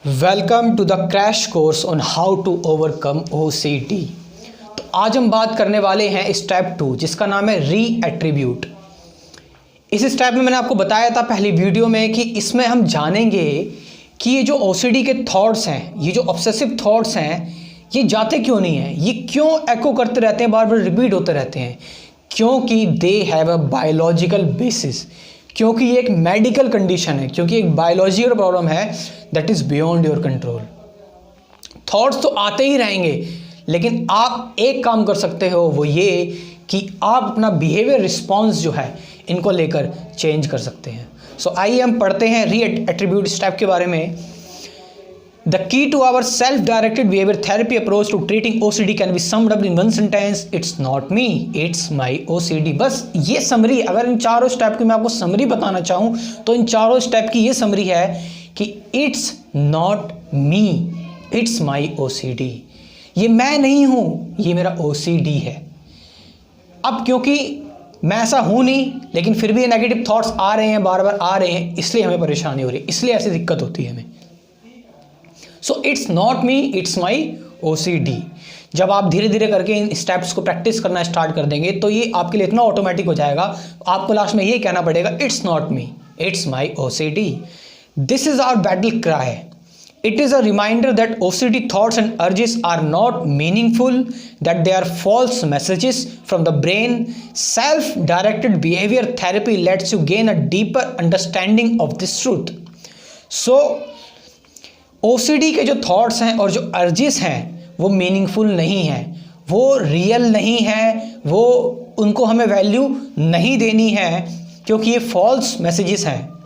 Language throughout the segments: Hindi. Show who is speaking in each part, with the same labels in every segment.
Speaker 1: Welcome to the crash course on how to overcome OCD। तो आज हम बात करने वाले हैं स्टेप 2 जिसका नाम है री एट्रीब्यूट। इस स्टेप में मैंने आपको बताया था पहली वीडियो में कि इसमें हम जानेंगे कि ये जो OCD के थॉट्स हैं, ये जो ऑब्सेसिव थॉट्स हैं, ये जाते क्यों नहीं हैं, ये क्यों एको करते रहते हैं, बार बार रिपीट होते रहते हैं। क्योंकि they have a biological basis, क्योंकि ये एक मेडिकल कंडीशन है, क्योंकि एक बायोलॉजिकल प्रॉब्लम है that is beyond your control. Thoughts तो आते ही रहेंगे, लेकिन आप एक काम कर सकते हो, वो ये कि आप अपना बिहेवियर रिस्पॉन्स जो है इनको लेकर चेंज कर सकते हैं। सो आइए हम पढ़ते हैं री एट्रीब्यूट स्टेप के बारे में। The key to our self-directed behavior therapy approach to treating OCD can be summed up in one sentence: It's not me, it's my OCD। बस ये समरी, अगर इन चारों स्टेप की मैं आपको समरी बताना चाहूँ तो इन चारों स्टेप की ये समरी है कि It's not me, it's my OCD। ये मैं नहीं हूँ, ये मेरा OCD है। अब क्योंकि मैं ऐसा हूँ नहीं, लेकिन फिर भी ये नेगेटिव थॉट्स आ रहे हैं, बार बार आ रहे हैं, इसलिए हमें परेशानी हो रही है, इसलिए ऐसी दिक्कत होती है हमें। So it's not me, it's my OCD। जब आप धीरे धीरे करके इन स्टेप्स को प्रैक्टिस करना स्टार्ट कर देंगे तो ये आपके लिए इतना ऑटोमेटिक हो जाएगा, आपको लास्ट में ये कहना पड़ेगा it's not me, it's my OCD। This is our battle cry. It is a reminder that OCD thoughts and urges are not meaningful, that they are false messages from the brain. Self directed behaviour therapy lets you gain a deeper understanding of this truth. So OCD के जो थॉट्स हैं और जो अर्जेस हैं वो मीनिंगफुल नहीं हैं, वो रियल नहीं है, वो उनको हमें वैल्यू नहीं देनी है, क्योंकि ये फॉल्स मैसेजेस हैं।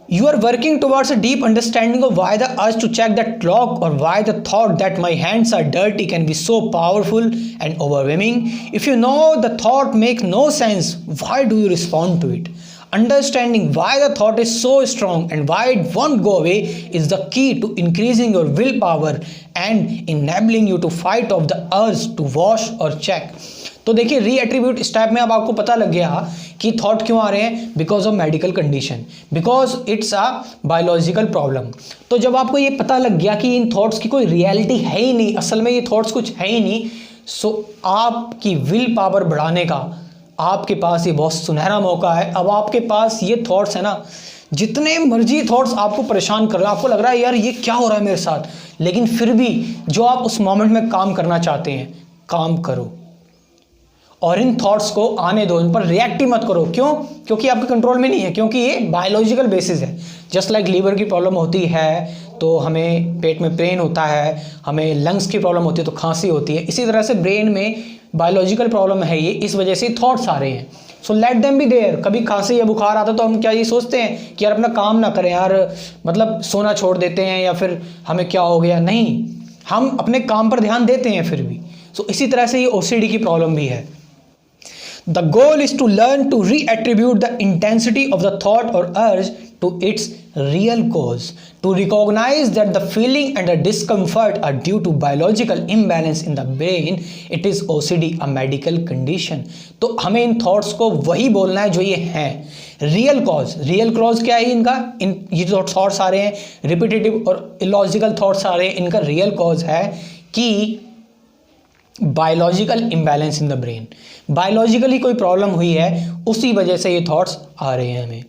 Speaker 1: You are working towards a deep understanding of why the urge to check that clock or why the thought that my hands are dirty can be so powerful and overwhelming. If you know the thought makes no sense, why do you respond to it? Understanding why the thought is so strong and why it won't go away is the key to increasing your willpower and enabling you to fight off the urge to wash or check. तो देखिए री एट्रीब्यूट स्टेप में अब आपको पता लग गया कि थॉट क्यों आ रहे हैं, because of medical condition, because it's a biological problem. तो जब आपको ये पता लग गया कि इन थॉट्स की कोई रियलिटी है ही नहीं, असल में ये थॉट्स कुछ है ही नहीं, सो आपकी विल पावर बढ़ाने का आपके पास ये बहुत सुनहरा मौका है। अब आपके पास ये थॉट्स है ना, जितने मर्जी थॉट्स आपको परेशान कर रहे हैं, आपको लग रहा है यार ये क्या हो रहा है मेरे साथ, लेकिन फिर भी जो आप उस मोमेंट में काम करना चाहते हैं, काम करो और इन थॉट्स को आने दो, इन पर रिएक्ट ही मत करो। क्यों? क्योंकि आपके कंट्रोल में नहीं है, क्योंकि ये बायोलॉजिकल बेसिस है। जस्ट लाइक लीवर की प्रॉब्लम होती है तो हमें पेट में पेन होता है, हमें लंग्स की प्रॉब्लम होती है तो खांसी होती है, इसी तरह से ब्रेन में बायोलॉजिकल प्रॉब्लम है ये, इस वजह से थॉट्स आ रहे हैं। So let them be there. कभी खांसी या बुखार आता तो हम क्या ये सोचते हैं कि यार अपना काम ना करें यार, मतलब सोना छोड़ देते हैं या फिर हमें क्या हो गया? नहीं, हम अपने काम पर ध्यान देते हैं फिर भी। सो इसी तरह से ये OCD की प्रॉब्लम भी है। The goal is to learn to re-attribute the intensity of the thought or urge to its real cause, to recognize that the feeling and the discomfort are due to biological imbalance in the brain. It is OCD, a medical condition. तो हमें इन थॉट्स को वही बोलना है जो ये हैं, रियल कॉज। रियल कॉज क्या है इनका? ये जो थॉट्स आ रहे हैं रिपीटेटिव और इलॉजिकल थॉट्स आ रहे हैं, इनका रियल कॉज है कि biological imbalance in the brain. Biologically कोई प्रॉब्लम हुई है, उसी वजह से ये थॉट्स आ रहे हैं हमें।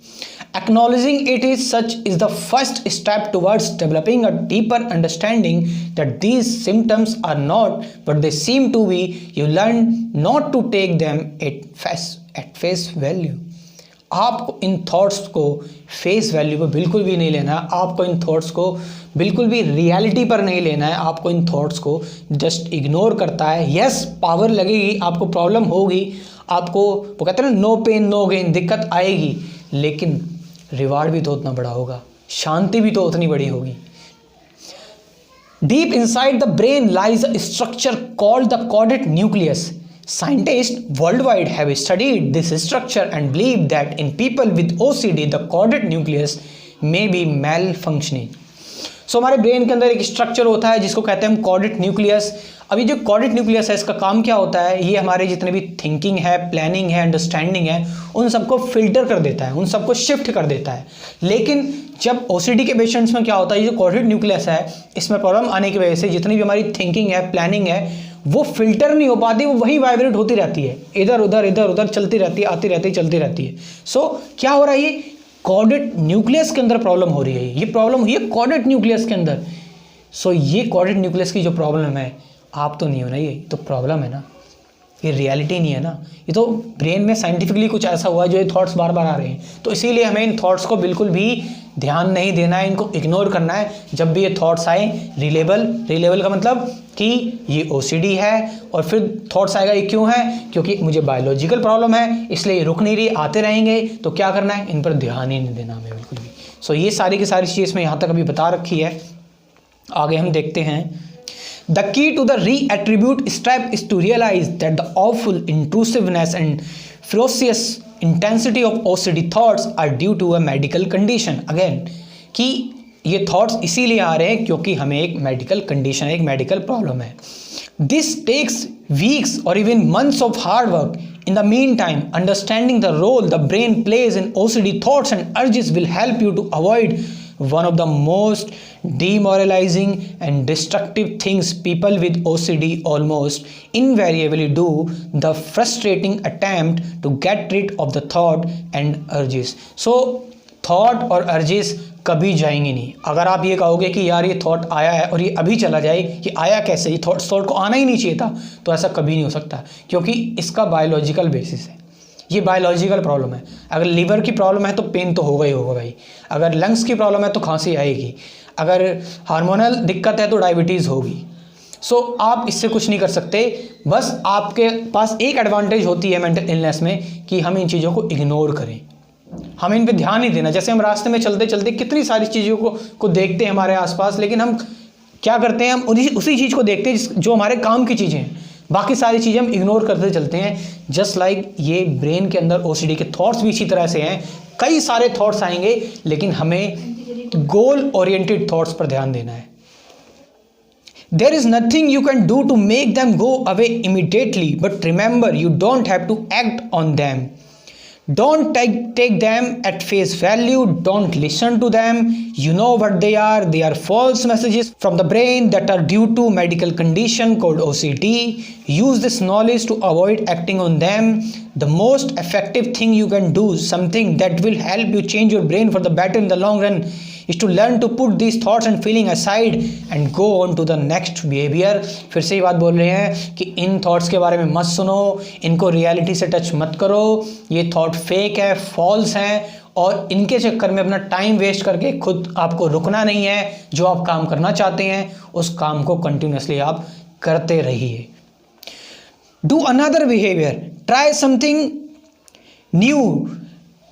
Speaker 1: Acknowledging it is such is the first step towards developing a deeper understanding that these symptoms are not what they seem to be. You learn not to take them at face value. आपको इन थॉट्स को फेस वैल्यू पर बिल्कुल भी नहीं लेना है, आपको इन थॉट्स को बिल्कुल भी रियलिटी पर नहीं लेना है, आपको इन थॉट्स को जस्ट इग्नोर करता है। यस, पावर लगेगी, आपको प्रॉब्लम होगी, आपको वो कहते हैं ना नो पेन नो गेन, दिक्कत आएगी, लेकिन रिवार्ड भी तो उतना बड़ा होगा, शांति भी तो उतनी बड़ी होगी। Deep inside the brain lies a structure called the chordate nucleus. Scientists worldwide have studied this structure and believe that in people with OCD, the caudate nucleus may be malfunctioning. सो हमारे ब्रेन के अंदर एक स्ट्रक्चर होता है जिसको कहते हैं हम कॉर्डेट न्यूक्लियस। अब ये जो कॉर्डेट न्यूक्लियस है इसका काम क्या होता है, ये हमारे जितने भी थिंकिंग है, प्लानिंग है, अंडरस्टैंडिंग है, उन सबको फिल्टर कर देता है, उन सबको शिफ्ट कर देता है। लेकिन जब ओसीडी के पेशेंट्स में क्या होता है, ये जो कॉर्डेट न्यूक्लियस है इसमें प्रॉब्लम आने की वजह से जितनी भी हमारी थिंकिंग है, प्लानिंग है, वो फिल्टर नहीं हो पाती, वो वही वाइब्रेट होती रहती है, इधर उधर चलती रहती है, आती रहती है, चलती रहती है। सो क्या हो रहा है, ये कॉर्डेट न्यूक्लियस के अंदर प्रॉब्लम हो रही है, ये प्रॉब्लम हुई है कॉर्डेट न्यूक्लियस के अंदर। सो ये कॉर्डेट न्यूक्लियस की जो प्रॉब्लम है, आप तो नहीं हो ना, ये तो प्रॉब्लम है ना, ये रियलिटी नहीं है ना, ये तो ब्रेन में साइंटिफिकली कुछ ऐसा हुआ है जो ये थॉट्स बार बार आ रहे हैं। तो इसीलिए हमें इन थॉट्स को बिल्कुल भी ध्यान नहीं देना है, इनको इग्नोर करना है। जब भी ये थॉट्स आए, रिलेबल का मतलब कि ये ओसीडी है, और फिर थॉट्स आएगा ये क्यों है, क्योंकि मुझे बायोलॉजिकल प्रॉब्लम है, इसलिए ये रुक नहीं रही, आते रहेंगे। तो क्या करना है, इन पर ध्यान ही नहीं देना हमें बिल्कुल भी। सो ये सारी की सारी चीज़ इसमें यहाँ तक अभी बता रखी है। आगे हम देखते हैं, The key to the re-attribute step is to realize that the awful intrusiveness and ferocious intensity of OCD thoughts are due to a medical condition. Again, कि ये thoughts इसीलिए आ रहे हैं क्योंकि हमें एक medical condition, एक medical problem है. This takes weeks or even months of hard work. In the meantime, understanding the role the brain plays in OCD thoughts and urges will help you to avoid one of the most demoralizing and destructive things people with OCD almost invariably do, the frustrating attempt to get rid of the thought and urges. So thought और urges कभी जाएंगे नहीं। अगर आप ये कहोगे कि यार ये थॉट आया है और ये अभी चला जाए, ये आया कैसे, ये थॉट को आना ही नहीं चाहिए था, तो ऐसा कभी नहीं हो सकता, क्योंकि इसका बायोलॉजिकल बेसिस है, ये बायोलॉजिकल प्रॉब्लम है। अगर लीवर की प्रॉब्लम है तो पेन तो होगा ही होगा भाई, अगर लंग्स की प्रॉब्लम है तो खांसी आएगी, अगर हार्मोनल दिक्कत है तो डायबिटीज़ होगी। सो आप इससे कुछ नहीं कर सकते। बस आपके पास एक एडवांटेज होती है मेंटल इलनेस में कि हम इन चीज़ों को इग्नोर करें, हमें इन पे ध्यान नहीं देना। जैसे हम रास्ते में चलते चलते कितनी सारी चीज़ों को देखते हैं हमारे आसपास, लेकिन हम क्या करते हैं, हम उसी चीज़ को देखते हैं जो हमारे काम की चीज़ें हैं, बाकी सारी चीज़ें हम इग्नोर करते चलते हैं। जस्ट लाइक ये ब्रेन के अंदर ओसीडी के थॉट्स भी इसी तरह से हैं, कई सारे थॉट्स आएंगे, लेकिन हमें गोल ओरिएंटेड थॉट्स पर ध्यान देना है। There is nothing you can do to make them go away immediately, but remember, you don't have to act on them. Don't take them at face value. Don't listen to them. You know what they are. They are false messages from the brain that are due to medical condition called OCD. Use this knowledge to avoid acting on them. The most effective thing you can do, something that will help you change your brain for the better in the long run, is to learn to put these thoughts and feeling aside and go on to the next behavior. फिर से ये बात बोल रहे हैं कि इन थॉट्स के बारे में मत सुनो, इनको रियलिटी से टच मत करो, ये थॉट फेक है, फॉल्स हैं, और इनके चक्कर में अपना टाइम वेस्ट करके खुद आपको रुकना नहीं है। जो आप काम करना चाहते हैं उस काम को कंटिन्यूसली आप करते रहिए। Do another behavior. Try something new.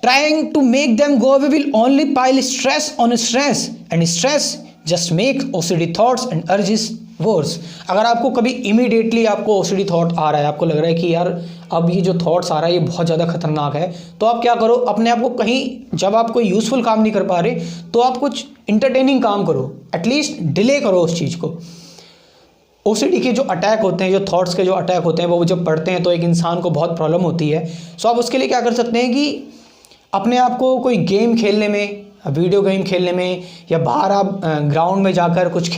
Speaker 1: Trying to make them go away will only pile stress on stress, and stress just makes OCD thoughts and urges worse. अगर आपको कभी इमीडिएटली आपको OCD थॉट आ रहा है, आपको लग रहा है कि यार अब ये जो थॉट्स आ रहा है ये बहुत ज़्यादा खतरनाक है, तो आप क्या करो, अपने आप को कहीं, जब आप कोई यूज़फुल काम नहीं कर पा रहे तो आप कुछ इंटरटेनिंग काम करो, एटलीस्ट डिले करो उस चीज़ को। ओसीडी के जो अटैक होते हैं, जो थॉट्स के जो अटैक होते हैं, वो जब पढ़ते हैं तो एक इंसान को बहुत प्रॉब्लम होती है। सो आप उसके लिए क्या कर सकते हैं कि अपने आप को कोई गेम खेलने में, वीडियो गेम खेलने में, या बाहर आप ग्राउंड में जाकर कुछ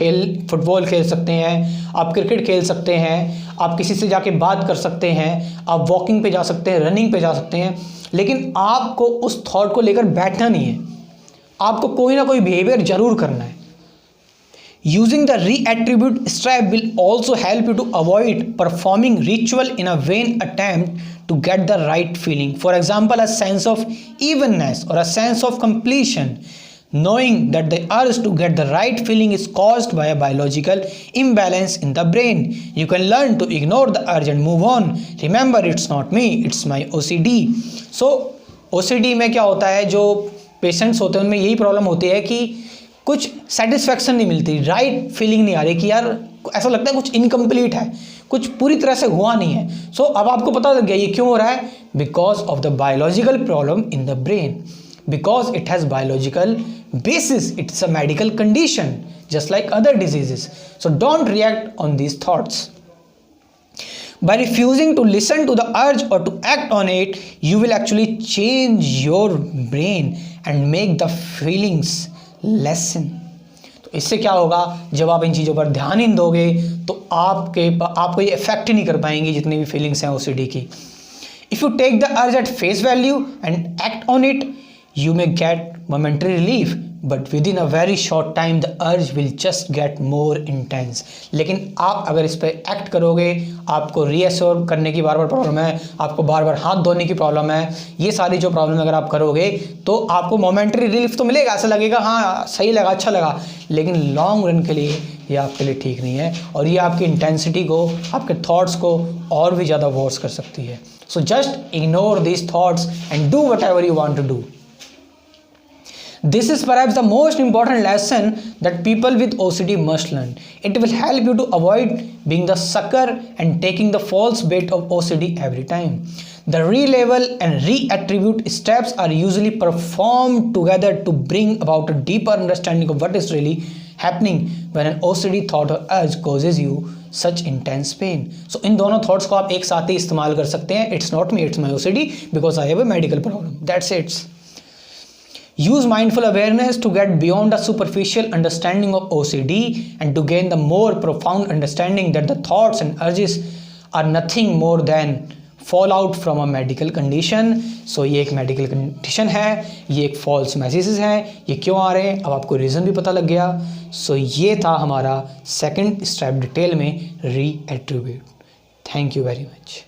Speaker 1: फुटबॉल खेल सकते हैं, आप क्रिकेट खेल सकते हैं, आप किसी से जाके बात कर सकते हैं, आप वॉकिंग पे जा सकते हैं, रनिंग पे जा सकते हैं, लेकिन आपको उस थॉट को लेकर बैठना नहीं है, आपको कोई ना कोई बिहेवियर जरूर करना है। Using the re-attribute step will also help you to avoid performing ritual in a vain attempt to get the right feeling. For example, a sense of evenness or a sense of completion. Knowing that the urge to get the right feeling is caused by a biological imbalance in the brain. You can learn to ignore the urge and move on. Remember, it's not me, it's my OCD. So, OCD में क्या होता है, जो पेशेंट्स होते हैं उनमें यही प्रॉब्लम होती है कि कुछ सेटिस्फैक्शन नहीं मिलती, राइट फीलिंग नहीं आ रही, कि यार ऐसा लगता है कुछ इनकम्प्लीट है, कुछ पूरी तरह से हुआ नहीं है। सो अब आपको पता लग गया ये क्यों हो रहा है, because of the biological problem in the brain, because it has biological basis, it's a medical condition just like other diseases. So don't react on these thoughts. By refusing to listen to the urge or to act on it, you will actually change your brain and make the feelings lessen. तो इससे क्या होगा, जब आप इन चीज़ों पर ध्यान ही दोगे तो आपको ये इफेक्ट ही नहीं कर पाएंगी जितनी भी फीलिंग्स हैं OCD की. If you take the urge at face value and act on it, you may get momentary relief, but within a very short time the urge will just get more intense. लेकिन आप अगर इस पर एक्ट करोगे, आपको रीअश्योर करने की बार बार प्रॉब्लम है, आपको बार बार हाथ धोने की प्रॉब्लम है, ये सारी जो प्रॉब्लम अगर आप करोगे तो आपको मोमेंटरी रिलीफ तो मिलेगा, ऐसा लगेगा हाँ सही लगा, अच्छा लगा, लेकिन लॉन्ग रन के लिए ये आपके लिए ठीक नहीं है और ये आपकी इंटेंसिटी को, आपके थॉट्स को और भी ज़्यादा वर्स कर सकती है. So just ignore these thoughts and do whatever you want to do. This is perhaps the most important lesson that people with OCD must learn. It will help you to avoid being the sucker and taking the false bait of OCD every time. The relabel and reattribute steps are usually performed together to bring about a deeper understanding of what is really happening when an OCD thought or urge causes you such intense pain. So इन दोनों थॉट्स को आप एक साथ ही इस्तेमाल कर सकते हैं. It's not me, it's my OCD because I have a medical problem. That's it. Use mindful awareness to get beyond a superficial understanding of OCD and to gain the more profound understanding that the thoughts and urges are nothing more than fallout from a medical condition. So ये एक मेडिकल कंडीशन है, ये एक फॉल्स मैसेजेस हैं, ये क्यों आ रहे हैं अब आपको रीज़न भी पता लग गया. सो ये था हमारा सेकंड स्टेप डिटेल में रीएट्रीब्यूट. Thank you very much.